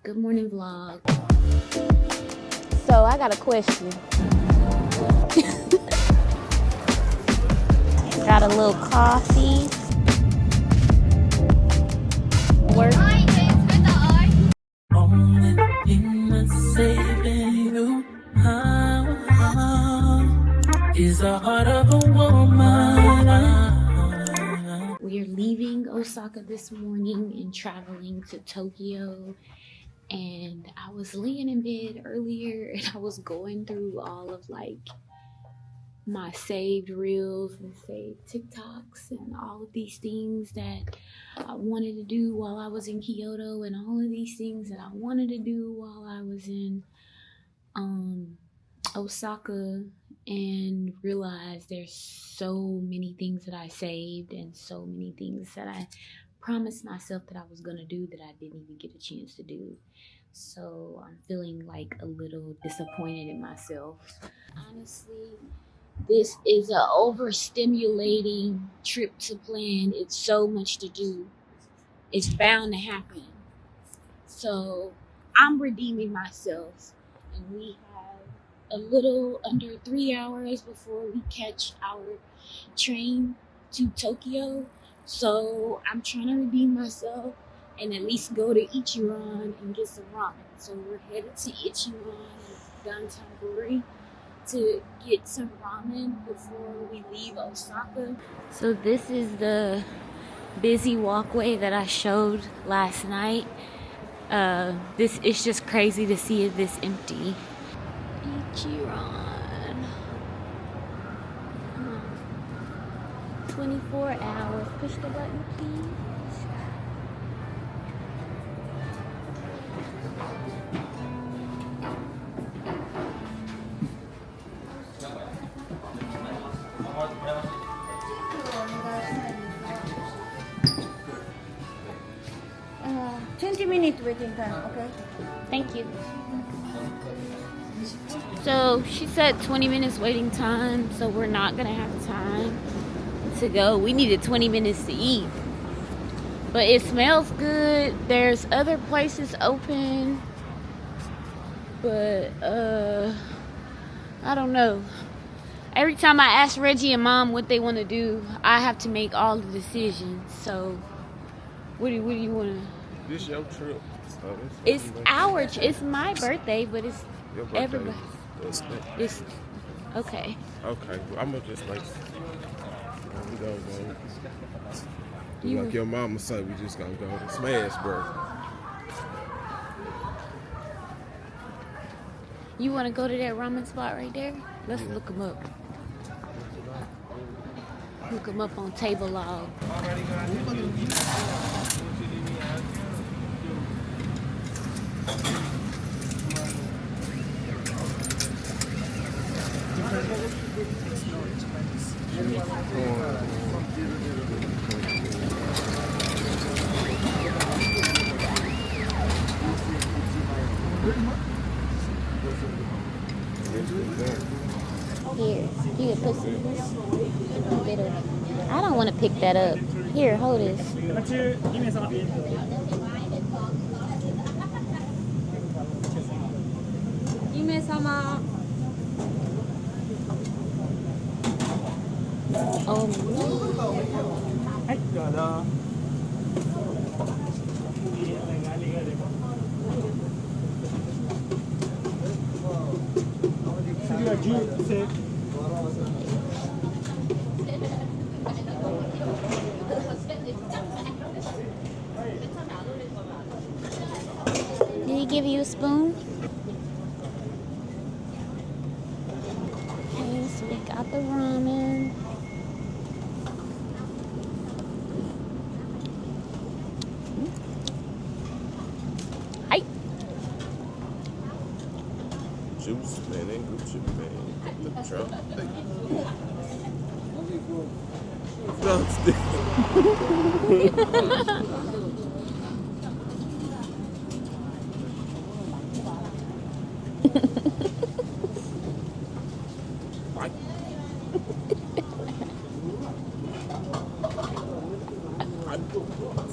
Good morning, vlog. So I got a question. Got a little coffee. Work. Is the heart of a woman. We are leaving Osaka this morning and traveling to Tokyo. And I was laying in bed earlier and I was going through all of my saved reels and saved TikToks and all of these things that I wanted to do while I was in Kyoto, and all of these things that I wanted to do while I was in Osaka, and realized there's so many things that I saved and so many things that I promised myself that I was gonna do that I didn't even get a chance to do. So I'm feeling like a little disappointed in myself. Honestly, this is an overstimulating trip to plan. It's so much to do. It's bound to happen. So I'm redeeming myself, and we have a little under 3 hours before we catch our train to Tokyo. So I'm trying to redeem myself and at least go to Ichiran and get some ramen. So we're headed to Ichiran and Dotonbori to get some ramen before we leave Osaka. So this is the busy walkway that I showed last night. This is just crazy to see it this empty. Ichiran. 24 hours. Push the button, please. Uh, 20-minute waiting time, okay? Thank you. So she said 20 minutes waiting time, so we're not gonna have time to go. We needed 20 minutes to eat, but it smells good. There's other places open, but I don't know. Every time I ask Reggie and Mom what they want to do, I have to make all the decisions. So what do you want to? This your trip. So It's our. It's my birthday, but it's your birthday. everybody. It's okay. Okay, well, I'm gonna just like we go. You Like your mama said, we just gonna go to Smash Burger. You want to go to that ramen spot right there? Let's look them up. Look them up on Table Log. Here, you can put some little. I don't want to pick that up. Here, hold this. Oh. Did he give you a spoon? Okay, so we got the ramen. Hi. Juice, man, and Gucci, man. The Trump thing.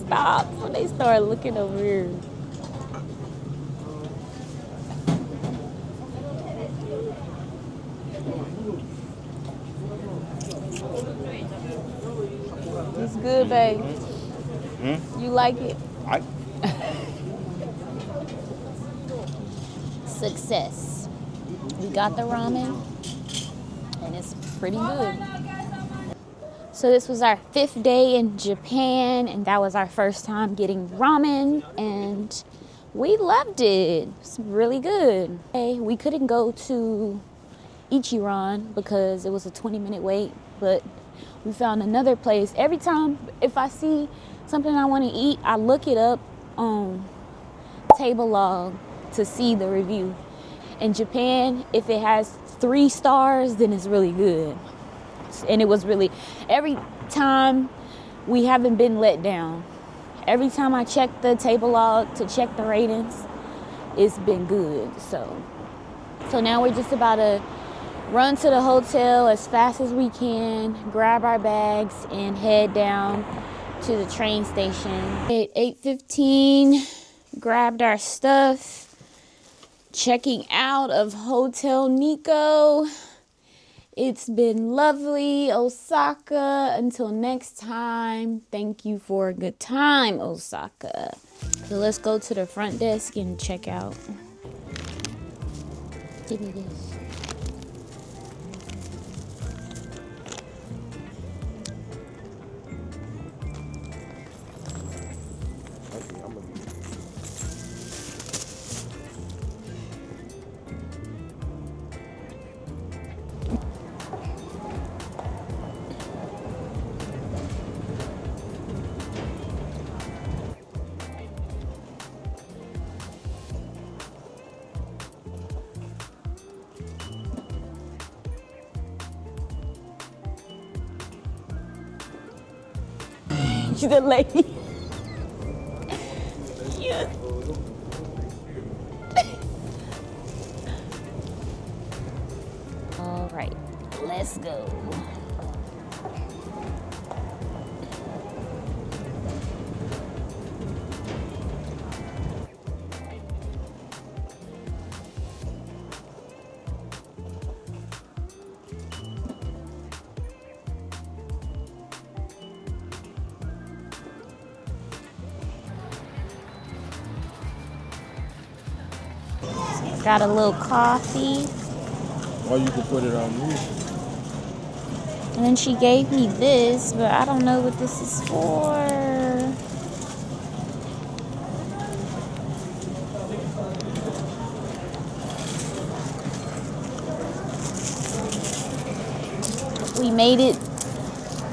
Stop when they start looking over here. good, babe? You like it? Success. We got the ramen, and it's pretty good. So this was our 5th day in Japan, and that was our first time getting ramen, and we loved it. It's really good. Hey, we couldn't go to Ichiran because it was a 20-minute wait, but we found another place. Every time if I see something I want to eat, I look it up on Table Log to see the review. In Japan, if it has 3 stars, then it's really good. And it was really, every time we haven't been let down. Every time I check the Table Log to check the ratings, it's been good. So now we're just about to run to the hotel as fast as we can, grab our bags, and head down to the train station. At 8:15, grabbed our stuff, checking out of Hotel Nikko. It's been lovely, Osaka. Until next time, thank you for a good time, Osaka. So let's go to the front desk and check out. Give me this. She's a lady. Yes. All right, let's go. Got a little coffee. Or you can put it on you. And then she gave me this, but I don't know what this is for. We made it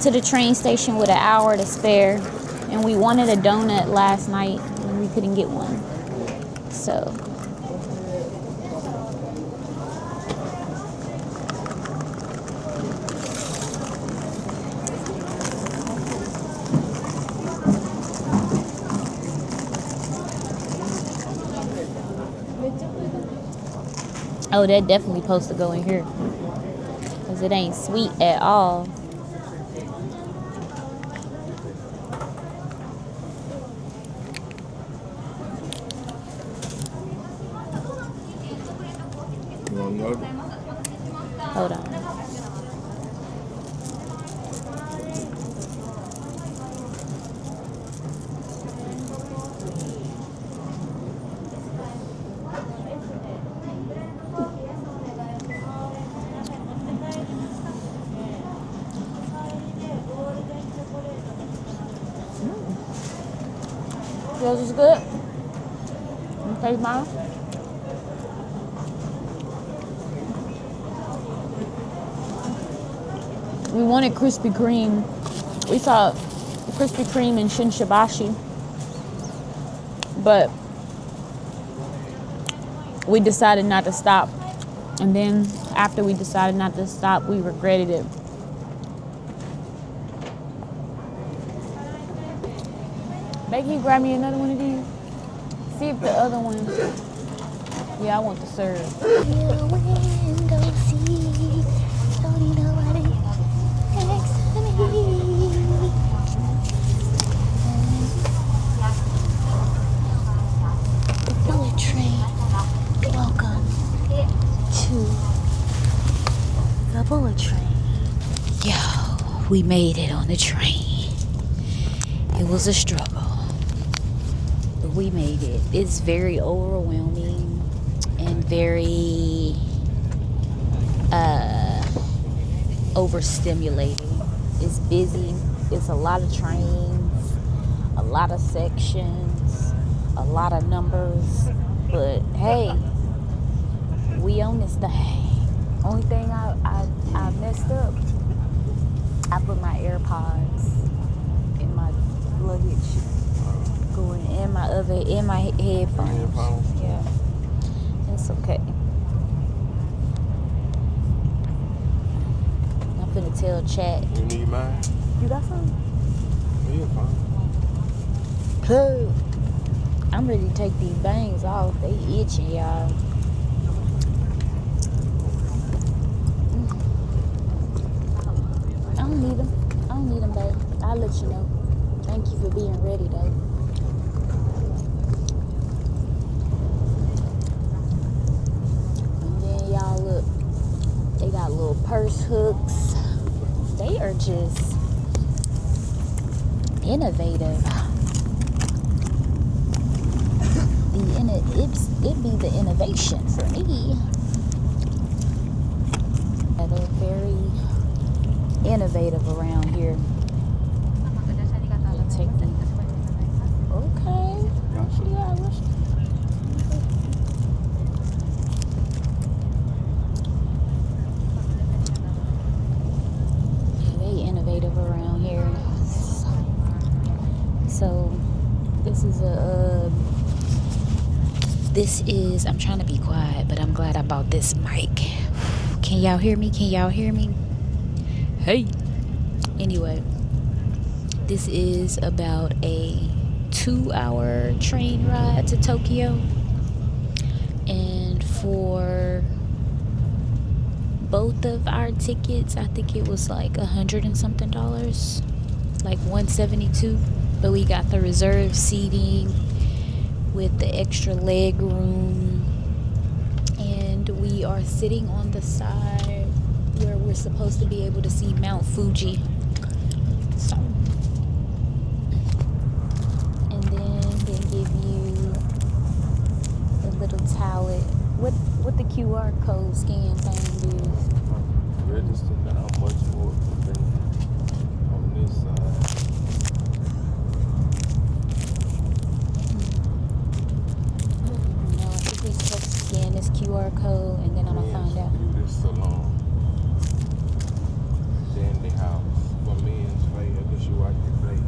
to the train station with an hour to spare, and we wanted a donut last night and we couldn't get one. So oh, that definitely supposed to go in here because it ain't sweet at all. You want another? Hold on. Yours is good? You taste mine? We wanted Krispy Kreme. We saw Krispy Kreme in Shinshibashi, but we decided not to stop. And then after we decided not to stop, we regretted it. Babe, can you grab me another one of these? See if the other one. Yeah, I want the serve. Bullet train. Welcome to the bullet train. Yo, we made it on the train. was a struggle, but we made it. It's very overwhelming and very overstimulating. It's busy. It's a lot of trains, a lot of sections, a lot of numbers. But hey, we on this thing. Only thing I messed up, I put my AirPods in my luggage, going in my headphones. Yeah, it's okay. I'm finna tell chat. You need mine? You got some? Yeah, fine. Plug. I'm ready to take these bangs off. They itching, y'all. I don't need them. I don't need them, babe. I'll let you know. Thank you for being ready, though. And then y'all look. They got little purse hooks. They are just innovative. It be the innovation for me. They're very innovative around here. Take them. Okay. Yeah, they innovative around here. So I'm trying to be quiet, but I'm glad I bought this mic. Can y'all hear me? Hey. Anyway, this is about a 2-hour train ride to Tokyo. And for both of our tickets, I think it was like $100 and something, like $172. But we got the reserved seating with the extra leg room, and we are sitting on the side where we're supposed to be able to see Mount Fuji. So, and then they give you a little tablet. What the QR code scan thing is. Register how much more on this side. No, I think we're supposed to scan this QR code, and then I'm gonna find out. This salon. Then the house. For men's face, I guess you watch your face.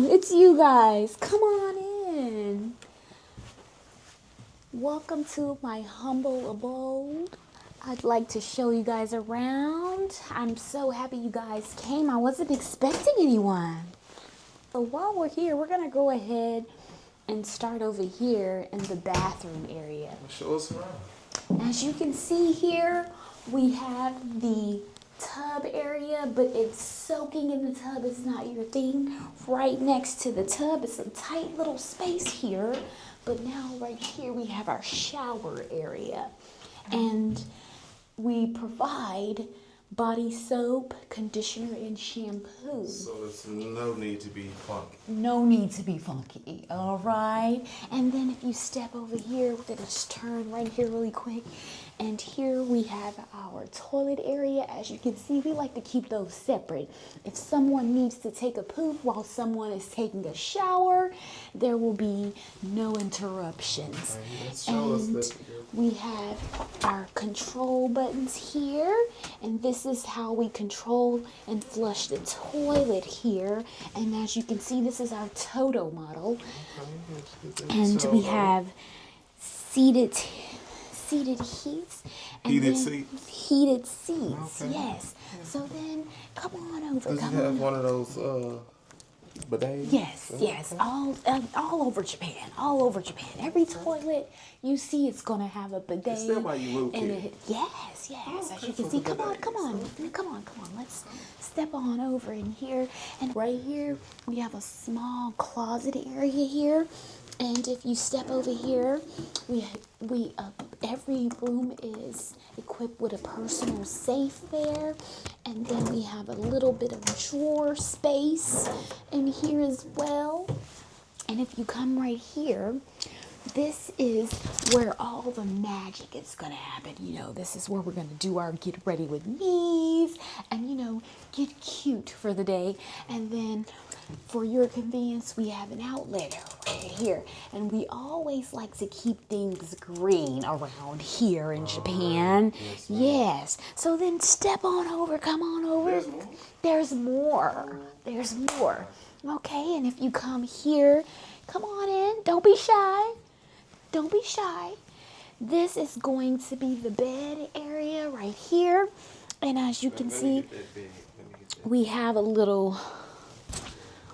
It's you guys. Come on in. Welcome to my humble abode. I'd like to show you guys around. I'm so happy you guys came. I wasn't expecting anyone. So while we're here, we're gonna go ahead and start over here in the bathroom area. Show us around. As you can see here, we have the tub area, but it's soaking in the tub. It's not your thing. Right next to the tub is a tight little space here, but now right here we have our shower area, and we provide body soap, conditioner, and shampoo. So there's no need to be funky. No need to be funky, all right? And then if you step over here, we're gonna just turn right here really quick. And here we have our toilet area. As you can see, we like to keep those separate. If someone needs to take a poop while someone is taking a shower, there will be no interruptions. And we have our control buttons here, and this is how we control and flush the toilet here. And as you can see, this is our Toto model. And we have seated heats. And Heated then seats? Heated seats, Okay. yes. So then, come on over, Does it have one of those bidets? Yes, all over Japan, all over Japan. Every toilet you see, it's gonna have a bidet. Is that why you moved and here? Yes. Oh, As you can see, come on. Let's step on over in here. And right here, we have a small closet area here. And if you step over here, every room is equipped with a personal safe there. And then we have a little bit of drawer space in here as well. And if you come right here, this is where all the magic is gonna happen. You know, this is where we're gonna do our get ready with me's and, you know, get cute for the day. And then for your convenience, we have an outlet right here. And we always like to keep things green around here in Japan. Yes. So then step on over, come on over. There's more. Okay, and if you come here, come on in. Don't be shy. This is going to be the bed area right here. And as you can see, we have a little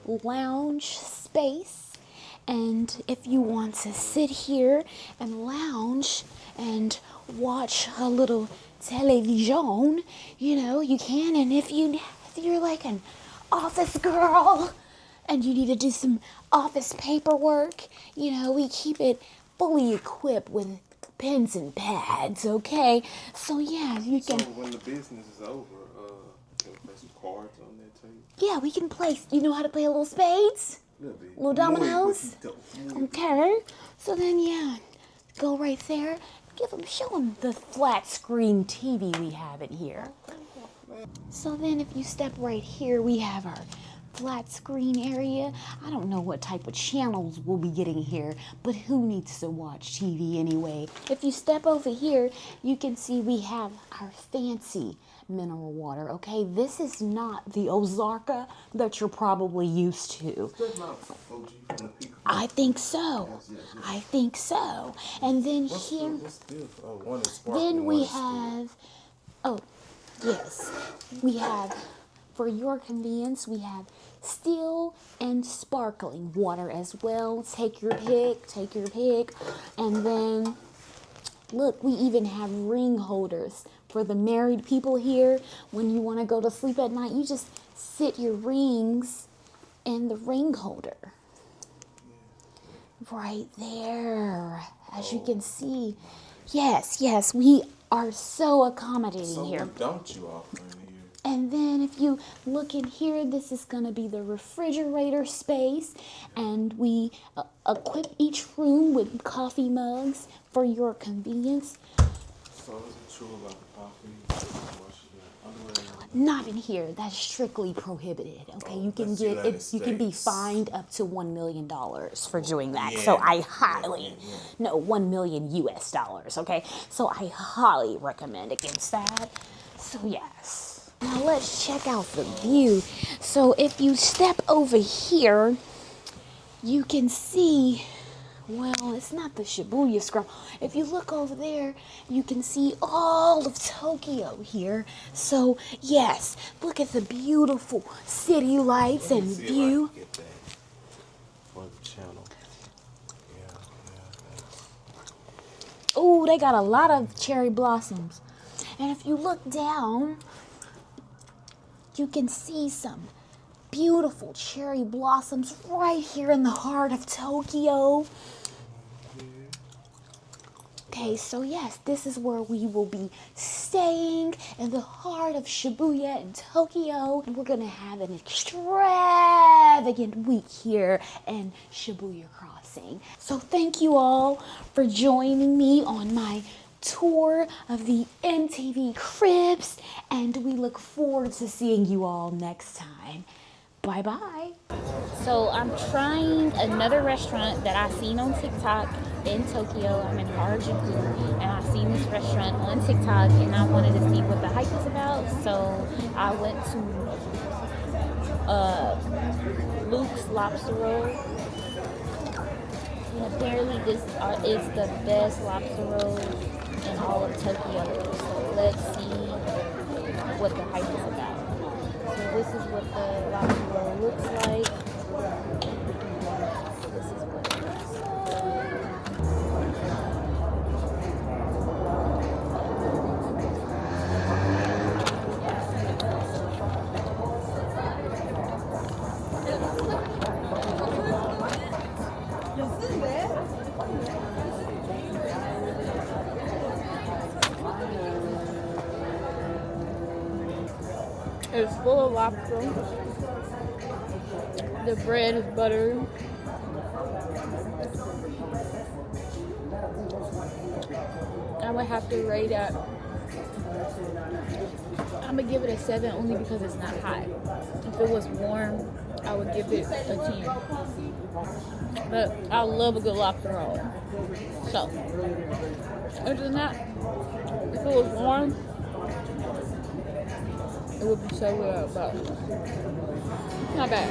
lounge space. And if you want to sit here and lounge and watch a little television, you know, you can. And if you're like an office girl and you need to do some office paperwork, you know, we keep it fully equipped with pens and pads, okay? So yeah, you can. So when the business is over, can we play some cards on that table? Yeah, we can play. You know how to play a little spades? Little dominoes? Okay. So then, yeah, go right there. Show them the flat screen TV we have in here. So then if you step right here, we have our flat screen area. I don't know what type of channels we'll be getting here, but who needs to watch TV anyway? If you step over here, you can see we have our fancy mineral water, okay? This is not the Osaka that you're probably used to. I think so. I think so. And then here, then we have, oh, yes, we have, for your convenience, we have still and sparkling water as well. Take your pick. And then, look, we even have ring holders for the married people here. When you want to go to sleep at night, you just sit your rings in the ring holder. Right there. As you can see. Yes, we are so accommodating here. What don't you offer in here? And then if you look in here, this is going to be the refrigerator space. And we equip each room with coffee mugs for your convenience. So is it true about the coffee? Not in here. That's strictly prohibited. Okay, you can get it. You can be fined up to $1 million for doing that. So I highly, no, $1 million US dollars. Okay, so I highly recommend against that. So yes. Now let's check out the view. So if you step over here, you can see, well, it's not the Shibuya scroll. If you look over there, you can see all of Tokyo here. So yes, look at the beautiful city lights and view. Oh, they got a lot of cherry blossoms. And if you look down, you can see some beautiful cherry blossoms right here in the heart of Tokyo. Okay, so yes, this is where we will be staying in the heart of Shibuya in Tokyo. And we're gonna have an extravagant week here in Shibuya Crossing. So thank you all for joining me on my tour of the MTV Crepes, and we look forward to seeing you all next time. Bye bye. So I'm trying another restaurant that I seen on TikTok in Tokyo. I'm in Harajuku, and I seen this restaurant on TikTok, and I wanted to see what the hype was about. So I went to Luke's Lobster Roll, and apparently this is the best lobster roll in all of Tokyo. So let's see what the hype is about. So this is what the lobster roll looks like. This is what it looks It's full of lobster. The bread is buttered. I would have to rate it. I'm gonna give it a 7 only because it's not hot. If it was warm, I would give it a 10. But I love a good lobster roll. So, other than that, if it was warm, it would be so good, but not bad.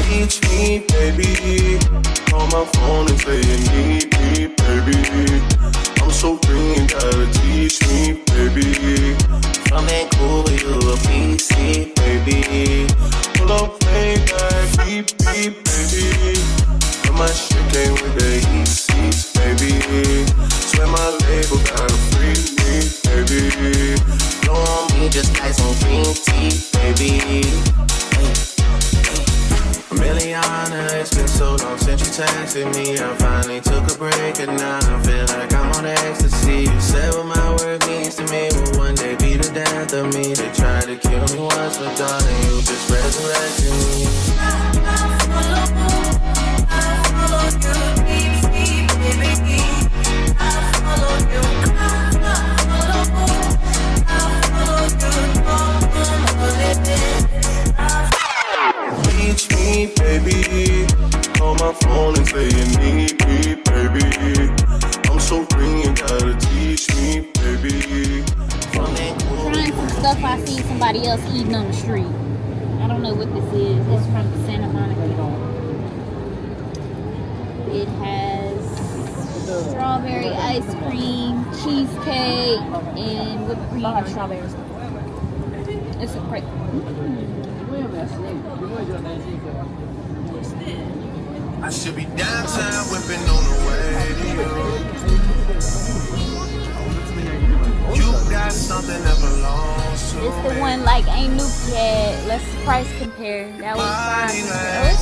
Teach me, baby. On my phone and say you need me, baby. I'm so green, gotta teach me, baby. From Vancouver, you a PC, baby. Pull up, play back, beep, beep, baby. And my shit came with the heat seats, baby. Swear my label gotta free me, baby. Blow on me just like some green tea, baby. Miliana, it's been so long since you texted me. I finally took a break and now I feel like I'm on ecstasy. You said what my word means to me will one day be the death of me. They tried to kill me once, but darling, you just resurrected me. I follow you, deep, baby. I follow you, Teach me, baby. Call my phone and say you need me, baby. I'm so green, you gotta teach me, baby. Trying some stuff I seen somebody else eating on the street. I don't know what this is. It's from Santa Monica. It has strawberry ice cream, cheesecake, and whipped cream and strawberries. It's a great. I should be downtown whipping on the radio. You got something that belongs to It's the one like ain't new yet. Let's price compare. That was $5. Let's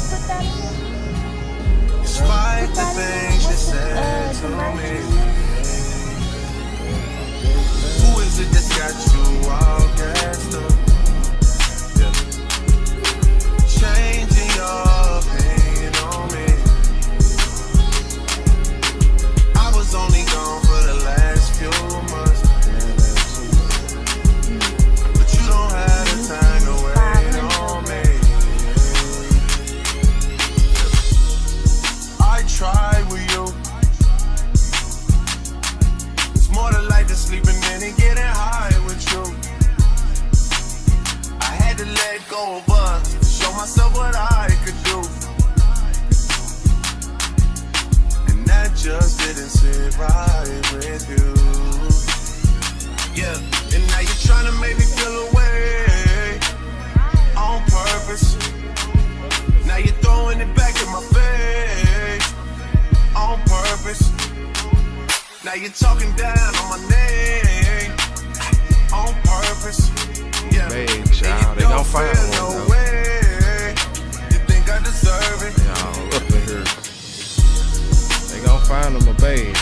put that in. Despite the things you said to me. Who is it that's got you all gassed up? Changing your opinion on me. I was only gone for the last few months, but you don't have the time to wait on me. I tried with you. It's more to like the sleeping in and getting high with you. I had to let go, but show myself what I could do. And that that just didn't sit right with you. Yeah, and now you're trying to make me feel away on purpose. Now you're throwing it back in my face on purpose. Now you're talking down on my name on purpose. Yeah, man, child, they gon' find one no though. way. You think I deserve it? Y'all up in here. They gon' find them a babe.